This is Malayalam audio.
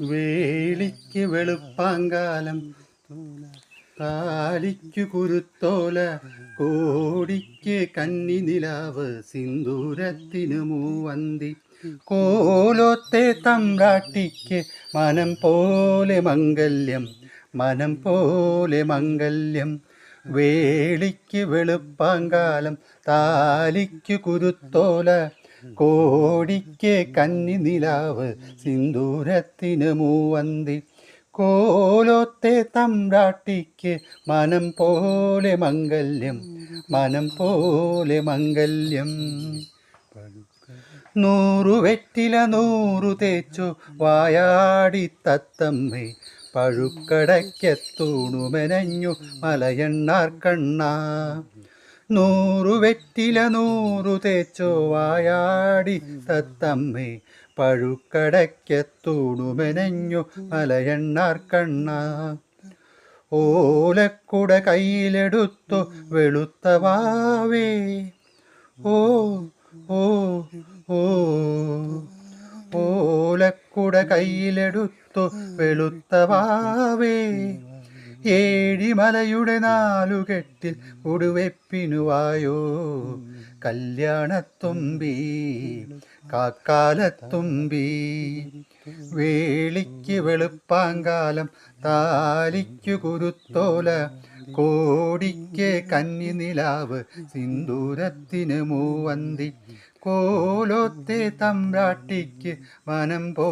വേളിക്ക് വെളുപ്പാങ്കാലം താലിക്കു കുരുത്തോല കോടിക്ക് കന്നി നിലാവ് സിന്ദൂരത്തിനു മൂവന്തി കോലോത്തെ തമ്പ്രാട്ടിക്ക് മനം പോലെ മംഗല്യം മനം പോലെ മംഗല്യം. വേളിക്ക് വെളുപ്പാങ്കാലം താലിക്കു കുരുത്തോല കോടിക്ക് കന്നി നിലാവ് സിന്ദൂരത്തിന് മൂവന്തി കോലോത്തെ തമ്പ്രാട്ടിക്ക് മനം പോലെ മംഗല്യം മനം പോലെ മംഗല്യം. 100 വെറ്റില 100 തേച്ചു വായാടി തത്തമ്മേ പഴുക്കടയ്ക്കത്തൂണുമെനഞ്ഞു മലയണ്ണാർ കണ്ണ. 100 വെറ്റില 100 തേച്ചു വായാടി തത്തമ്മേ പഴുക്കടയ്ക്കത്തൂണുമെനഞ്ഞു മലയണ്ണാർ കണ്ണ. ഓലക്കുട കയ്യിലെടുത്തു വെളുത്ത വാവേ ഓ ഓ ഓ ഓലക്കുട കയ്യിലെടുത്തു വെളുത്ത വാവേ ഏഴിമലയുടെ 4 കെട്ടിൽ ഉടുവെപ്പിനുവായോ കല്യാണത്തുമ്പി കാക്കാലത്തുമ്പി. വേളിക്ക് വെളുപ്പാങ്കാലം താലിക്കു കുരുത്തോല കോടിക്ക് കന്നി നിലാവ് സിന്ദൂരത്തിന് മൂവന്തി കോലോത്തെ തമ്പ്രാട്ടിക്ക് മനം പോ